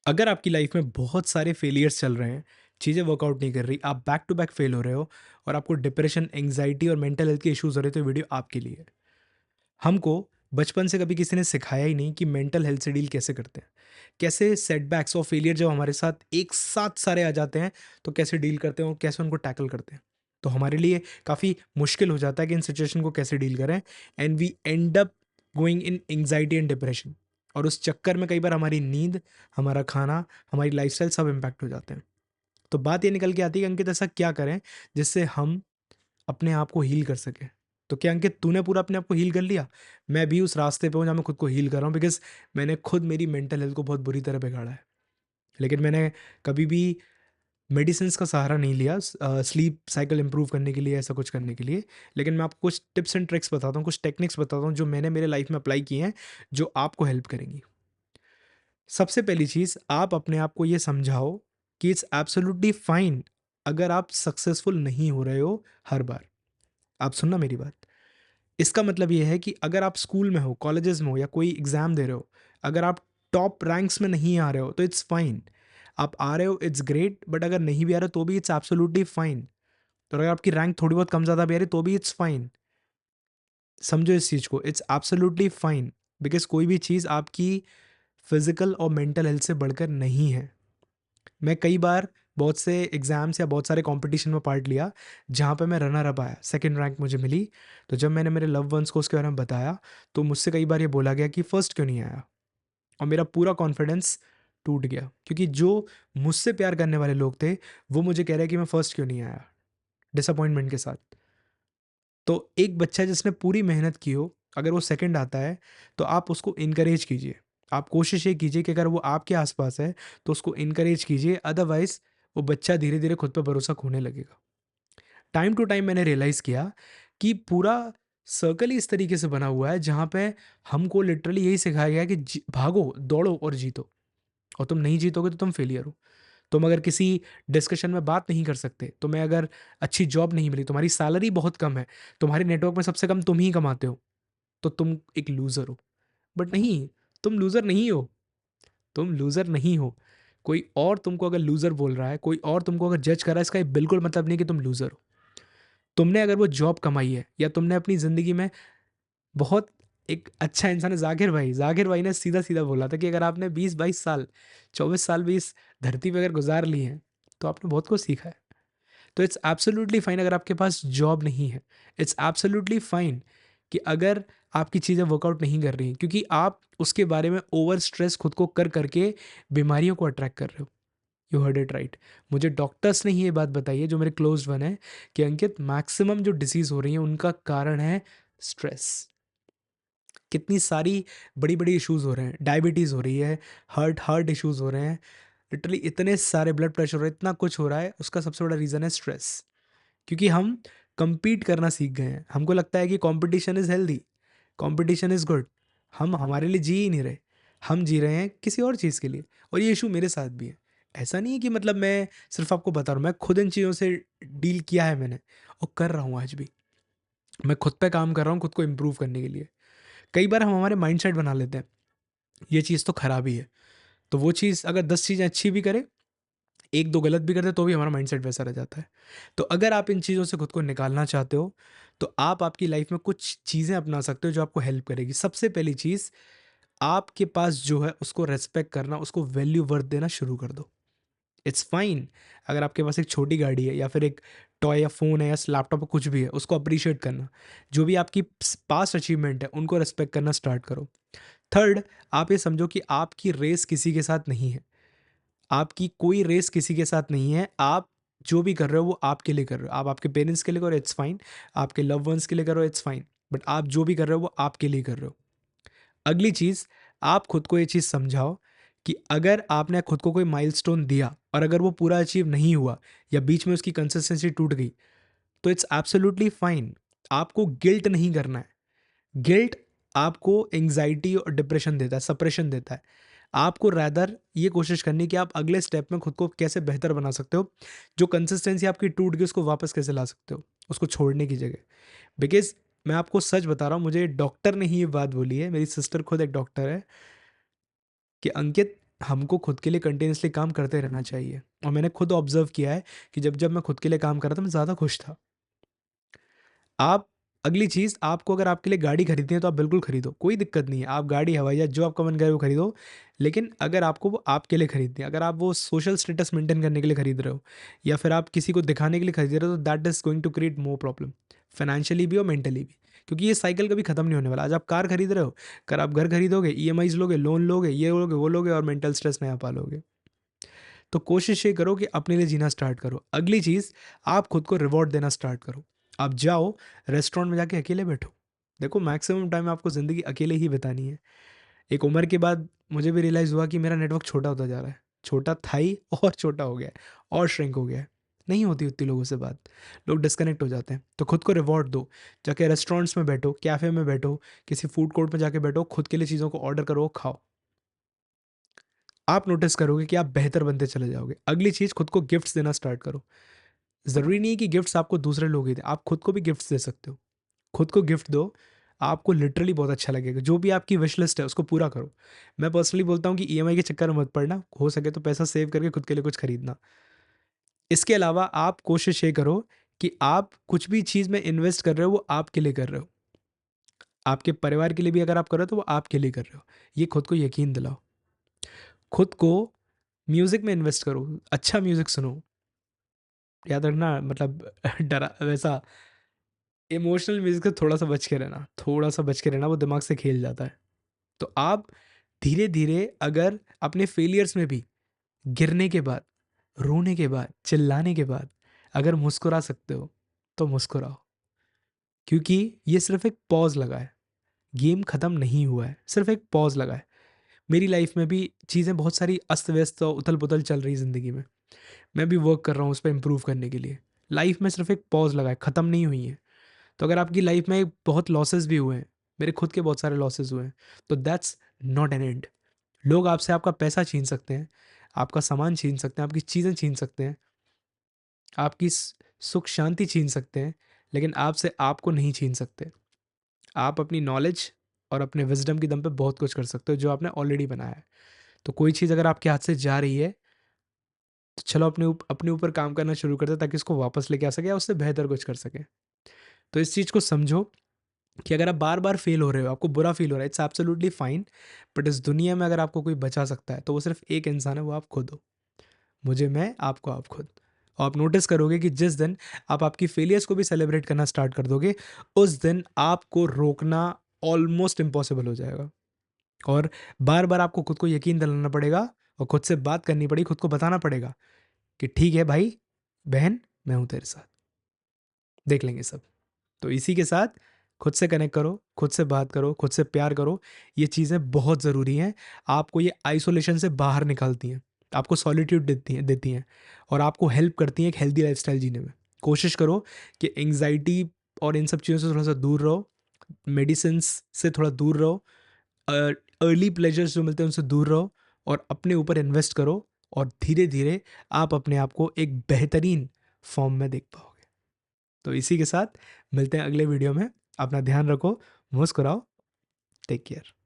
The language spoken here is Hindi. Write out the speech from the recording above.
अगर आपकी लाइफ में बहुत सारे फेलियर्स चल रहे हैं, चीज़ें वर्कआउट नहीं कर रही, आप बैक टू बैक फेल हो रहे हो और आपको डिप्रेशन, एंग्जाइटी और मेंटल हेल्थ के इश्यूज हो रहे हैं, तो वीडियो आपके लिए है। हमको बचपन से कभी किसी ने सिखाया ही नहीं कि मेंटल हेल्थ से डील कैसे करते हैं। कैसे सेटबैक्स और फेलियर जब हमारे साथ एक साथ सारे आ जाते हैं, तो कैसे डील करते हैं और कैसे उनको टैकल करते हैं। तो हमारे लिए काफ़ी मुश्किल हो जाता है कि इन सिचुएशन को कैसे डील करें, and we end up going in anxiety and depression. और उस चक्कर में कई बार हमारी नींद, हमारा खाना, हमारी लाइफस्टाइल सब इम्पैक्ट हो जाते हैं। तो बात ये निकल के आती है कि अंकित ऐसा क्या करें जिससे हम अपने आप को हील कर सकें। तो क्या अंकित तूने पूरा अपने आप को हील कर लिया? मैं भी उस रास्ते पे हूँ जहाँ मैं खुद को हील कर रहा हूँ, बिकॉज़ मैंने खुद मेरी मेंटल हेल्थ को बहुत बुरी तरह बिगाड़ा है। लेकिन मैंने कभी भी मेडिसिन्स का सहारा नहीं लिया स्लीप साइकिल इंप्रूव करने के लिए, ऐसा कुछ करने के लिए। लेकिन मैं आपको कुछ टिप्स एंड ट्रिक्स बताता हूँ, कुछ टेक्निक्स बताता हूँ जो मैंने मेरे लाइफ में अप्लाई किए हैं, जो आपको हेल्प करेंगी। सबसे पहली चीज़, आप अपने आप को ये समझाओ कि इट्स एब्सोल्युटली फाइन अगर आप सक्सेसफुल नहीं हो रहे हो हर बार। आप सुनना मेरी बात। इसका मतलब ये है कि अगर आप स्कूल में हो, कॉलेजेस में हो या कोई एग्ज़ाम दे रहे हो, अगर आप टॉप रैंक्स में नहीं आ रहे हो तो इट्स फाइन। आप आ रहे हो इट्स ग्रेट, बट अगर नहीं भी आ रहे हो तो भी इट्स एब्सोल्युटली फाइन। तो अगर आपकी रैंक थोड़ी बहुत कम ज़्यादा भी आ रही है तो भी इट्स फाइन। समझो इस चीज़ को, इट्स एब्सोल्युटली फाइन। बिकॉज़ कोई भी चीज़ आपकी फिज़िकल और मेंटल हेल्थ से बढ़कर नहीं है। मैं कई बार बहुत से एग्ज़ाम्स या बहुत सारे कॉम्पिटिशन में पार्ट लिया, जहाँ पे मैं रनर अप आया, सेकंड रैंक मुझे मिली। तो जब मैंने मेरे लव्ड वन्स को उसके बारे में बताया, तो मुझसे कई बार ये बोला गया कि फर्स्ट क्यों नहीं आया? और मेरा पूरा कॉन्फिडेंस टूट गया, क्योंकि जो मुझसे प्यार करने वाले लोग थे, वो मुझे कह रहे हैं कि मैं फर्स्ट क्यों नहीं आया? डिसअपॉइंटमेंट के साथ। तो एक बच्चा जिसने पूरी मेहनत की हो, अगर वो सेकंड आता है, तो आप उसको एनकरेज कीजिए। आप कोशिश ये कीजिए कि अगर वो आपके आस-पास है, तो उसको एनकरेज कीजिए, अदरवाइज़ वो बच्चा धीरे-धीरे खुद पे भरोसा खोने लगेगा। टाइम टू टाइम मैंने रियलाइज़ किया कि पूरा सर्कल ही इस तरीके से बना हुआ है, जहाँ पे हमको लिटरली यही सिखाया गया है कि भागो, दौड़ो और जीतो, और तुम नहीं जीतोगे तो तुम फेलियर हो। तुम अगर किसी डिस्कशन में बात नहीं कर सकते, तुम्हें अगर अच्छी जॉब नहीं मिली, तुम्हारी सैलरी बहुत कम है, तुम्हारे नेटवर्क में सबसे कम तुम ही कमाते हो, तो तुम एक लूज़र हो। बट नहीं, तुम लूज़र नहीं हो, तुम लूज़र नहीं हो। कोई और तुमको अगर लूज़र बोल रहा है, कोई और तुमको अगर जज कर रहा है, इसका ये बिल्कुल मतलब नहीं कि तुम लूज़र हो। तुमने अगर वो जॉब कमाई है या तुमने अपनी ज़िंदगी में बहुत एक अच्छा इंसान है, ज़ाकिर भाई ने सीधा-सीधा बोला था कि अगर आपने 20-22 साल, 24 साल भी इस धरती पे अगर गुज़ार लिए हैं, तो आपने बहुत कुछ सीखा है। तो इट्स एब्सोल्युटली फाइन अगर आपके पास जॉब नहीं है। इट्स एब्सोल्युटली फाइन कि अगर आपकी चीज़ें वर्कआउट नहीं कर रही, क्योंकि आप उसके बारे में ओवर स्ट्रेस खुद को कर करके बीमारियों को अट्रैक्ट कर रहे हो। You heard it right. मुझे डॉक्टर्स ने ही ये बात बताई है, जो मेरे क्लोज वन है, कि अंकित मैक्सिमम जो डिसीज़ हो रही है उनका कारण है स्ट्रेस। कितनी सारी बड़ी-बड़ी इश्यूज़ हो रहे हैं, डायबिटीज़ हो रही है, हार्ट हार्ट इश्यूज़ हो रहे हैं, लिटरली इतने सारे ब्लड प्रेशर हो रहा है, इतना कुछ हो रहा है, उसका सबसे बड़ा रीज़न है स्ट्रेस। क्योंकि हम कम्पीट करना सीख गए हैं। हमको लगता है कि competition is healthy, competition is good. हम हमारे लिए जी ही नहीं रहे, हम जी रहे हैं किसी और चीज़ के लिए, और ये इश्यू मेरे साथ भी है। ऐसा नहीं है कि मतलब मैं सिर्फ़ आपको बता रहा हूँ, मैं खुद इन चीज़ों से डील किया है मैंने, और कर रहा हूँ आज भी। मैं खुद पे काम कर रहा हूँ खुद को इम्प्रूव करने के लिए। कई बार हम हमारे माइंडसेट बना लेते हैं, ये चीज़ तो खराब ही है, तो वो चीज़ अगर 10 चीज़ें अच्छी भी करे, 1-2 गलत भी करते, तो भी हमारा माइंडसेट वैसा रह जाता है। तो अगर आप इन चीज़ों से खुद को निकालना चाहते हो, तो आप आपकी लाइफ़ में कुछ चीज़ें अपना सकते हो जो आपको हेल्प करेगी। सबसे पहली चीज़, आपके पास जो है उसको रिस्पेक्ट करना, उसको वैल्यू वर्थ देना शुरू कर दो। इट्स फाइन अगर आपके पास एक छोटी गाड़ी है या फिर एक टॉय या फ़ोन है या लैपटॉप है, कुछ भी है, उसको अप्रिशिएट करना। जो भी आपकी पास्ट अचीवमेंट है, उनको रिस्पेक्ट करना स्टार्ट करो। थर्ड, आप ये समझो कि आपकी रेस किसी के साथ नहीं है। आपकी कोई रेस किसी के साथ नहीं है। आप जो भी कर रहे हो वो आपके लिए कर रहे हो। आप आपके पेरेंट्स के लिए करो, इट्स फाइन। आपके लव्ड वन्स के लिए करो, इट्स फाइन। बट आप जो भी कर रहे हो वो आपके लिए कर रहे हो। अगली चीज़, आप खुद को ये चीज़ समझाओ कि अगर आपने खुद को कोई माइलस्टोन दिया और अगर वो पूरा अचीव नहीं हुआ या बीच में उसकी कंसिस्टेंसी टूट गई, तो इट्स एब्सोल्युटली फाइन। आपको गिल्ट नहीं करना है। गिल्ट आपको एंग्जायटी और डिप्रेशन देता है, सप्रेशन देता है। आपको रैदर ये कोशिश करनी है कि आप अगले स्टेप में खुद को कैसे बेहतर बना सकते हो। जो कंसिस्टेंसी आपकी टूट गई उसको वापस कैसे ला सकते हो, उसको छोड़ने की जगह। बिकॉज़ मैं आपको सच बता रहा हूँ, मुझे डॉक्टर ने ही ये बात बोली है, मेरी सिस्टर खुद एक डॉक्टर है, कि अंकित, हमको खुद के लिए कंटिन्यूअसली काम करते रहना चाहिए, और मैंने खुद ऑब्जर्व किया है कि जब जब मैं खुद के लिए काम कर रहा था, मैं ज़्यादा खुश था। आप अगली चीज़, आपको अगर आपके लिए गाड़ी खरीदनी है तो आप बिल्कुल खरीदो, कोई दिक्कत नहीं है। आप गाड़ी, हवाई जहाज़, जो आपका मन करे वो खरीदो। लेकिन अगर आपको वो आपके लिए खरीदनी है, अगर आप वो सोशल स्टेटस मेंटेन करने के लिए खरीद रहे हो, या फिर आप किसी को दिखाने के लिए खरीद रहे हो, तो that is going to create more problem, financially भी और मेंटली भी। क्योंकि ये साइकिल कभी खत्म नहीं होने वाला। आज आप कार खरीद रहे हो, कल आप घर खरीदोगे, ईएमआईज़ लोगे, लोन लोगे, ये लोगे, वो लोगे, और मेंटल स्ट्रेस नया पालोगे। तो कोशिश ये करो कि अपने लिए जीना स्टार्ट करो। अगली चीज़, आप खुद को रिवॉर्ड देना स्टार्ट करो। आप जाओ, रेस्टोरेंट में जाके अकेले बैठो। देखो, मैक्सिमम टाइम आपको ज़िंदगी अकेले ही बितानी है। एक उम्र के बाद मुझे भी रियलाइज़ हुआ कि मेरा नेटवर्क छोटा होता जा रहा है। छोटा था ही, और छोटा हो गया है, और श्रिंक हो गया है। नहीं होती उतनी लोगों से बात, लोग डिस्कनेक्ट हो जाते हैं। तो खुद को रिवॉर्ड दो, जाके रेस्टोरेंट्स में बैठो, कैफ़े में बैठो, किसी फूड कोर्ट में जाके बैठो, खुद के लिए चीज़ों को ऑर्डर करो, खाओ। आप नोटिस करोगे कि आप बेहतर बनते चले जाओगे। अगली चीज़, खुद को गिफ्ट्स देना स्टार्ट करो। ज़रूरी नहीं है कि गिफ्ट्स आपको दूसरे लोग ही दें, आप खुद को भी गिफ्ट्स दे सकते हो। खुद को गिफ्ट दो, आपको लिटरली बहुत अच्छा लगेगा। जो भी आपकी विश लिस्ट है उसको पूरा करो। मैं पर्सनली बोलता हूँ कि ईएमआई के चक्कर में मत पड़ना, हो सके तो पैसा सेव करके खुद के लिए कुछ खरीदना। इसके अलावा आप कोशिश ये करो कि आप कुछ भी चीज़ में इन्वेस्ट कर रहे हो वो आपके लिए कर रहे हो। आपके परिवार के लिए भी अगर आप कर रहे हो तो वो आपके लिए कर रहे हो। ये खुद को यकीन दिलाओ। खुद को म्यूज़िक में इन्वेस्ट करो, अच्छा म्यूज़िक सुनो। याद रखना, मतलब डरा वैसा इमोशनल म्यूज़िक से थोड़ा-सा बच के रहना, थोड़ा-सा बच के रहना, वो दिमाग से खेल जाता है। तो आप धीरे-धीरे, अगर अपने फेलियर्स में भी गिरने के बाद, रोने के बाद, चिल्लाने के बाद अगर मुस्कुरा सकते हो, तो मुस्कुराओ। क्योंकि ये सिर्फ़ एक पॉज़ लगा है, गेम खत्म नहीं हुआ है, सिर्फ़ एक पॉज़ लगा है। मेरी लाइफ़ में भी चीज़ें बहुत सारी अस्त-व्यस्त और उथल-पुथल चल रही है ज़िंदगी में। मैं भी वर्क कर रहा हूँ उस पे इम्प्रूव करने के लिए। लाइफ़ में सिर्फ़ एक पॉज़ लगा है, खत्म नहीं हुई है। तो अगर आपकी लाइफ में बहुत लॉसेस भी हुए हैं, मेरे खुद के बहुत सारे लॉसेस हुए हैं, तो दैट्स नॉट एन एंड। लोग आपसे आपका पैसा छीन सकते हैं, आपका सामान छीन सकते हैं, आपकी चीज़ें छीन सकते हैं, आपकी सुख शांति छीन सकते हैं, लेकिन आपसे आपको नहीं छीन सकते। आप अपनी नॉलेज और अपने विजडम की दम पे बहुत कुछ कर सकते हो, जो आपने ऑलरेडी बनाया है। तो कोई चीज़ अगर आपके हाथ से जा रही है, तो चलो अपने ऊपर काम करना शुरू करते हैं, ताकि उसको वापस लेके आ सके या उससे बेहतर कुछ कर सके। तो इस चीज़ को समझो कि अगर आप बार-बार फेल हो रहे हो, आपको बुरा फ़ील हो रहा है, इट्स एब्सोल्यूटली फाइन। बट इस दुनिया में अगर आपको कोई बचा सकता है, तो वो सिर्फ़ एक इंसान है, वो आप खुद हो। मुझे मैं, आपको आप खुद। और आप नोटिस करोगे कि जिस दिन आप आपकी फेलियर्स को भी सेलिब्रेट करना स्टार्ट कर दोगे, उस दिन आपको रोकना ऑलमोस्ट इम्पॉसिबल हो जाएगा। और बार-बार आपको खुद को यकीन दिलाना पड़ेगा, और खुद से बात करनी पड़ेगी, खुद को बताना पड़ेगा कि ठीक है भाई, बहन, मैं हूँ तेरे साथ, देख लेंगे सब। तो इसी के साथ खुद से कनेक्ट करो, खुद से बात करो, खुद से प्यार करो। ये चीज़ें बहुत ज़रूरी हैं। आपको ये आइसोलेशन से बाहर निकालती हैं, आपको सॉलिट्यूड देती हैं और आपको हेल्प करती हैं एक हेल्दी लाइफ़स्टाइल जीने में। कोशिश करो कि एंग्ज़ायटी और इन सब चीज़ों से थोड़ा-सा दूर रहो, मेडिसिन्स से थोड़ा दूर रहो, अ, अर्ली प्लेजर्स जो मिलते हैं उनसे दूर रहो, और अपने ऊपर इन्वेस्ट करो, और धीरे-धीरे आप अपने आप को एक बेहतरीन फ़ॉर्म में देख पाओगे। तो इसी के साथ मिलते हैं अगले वीडियो में। अपना ध्यान रखो, मुस्कुराओ, टेक केयर।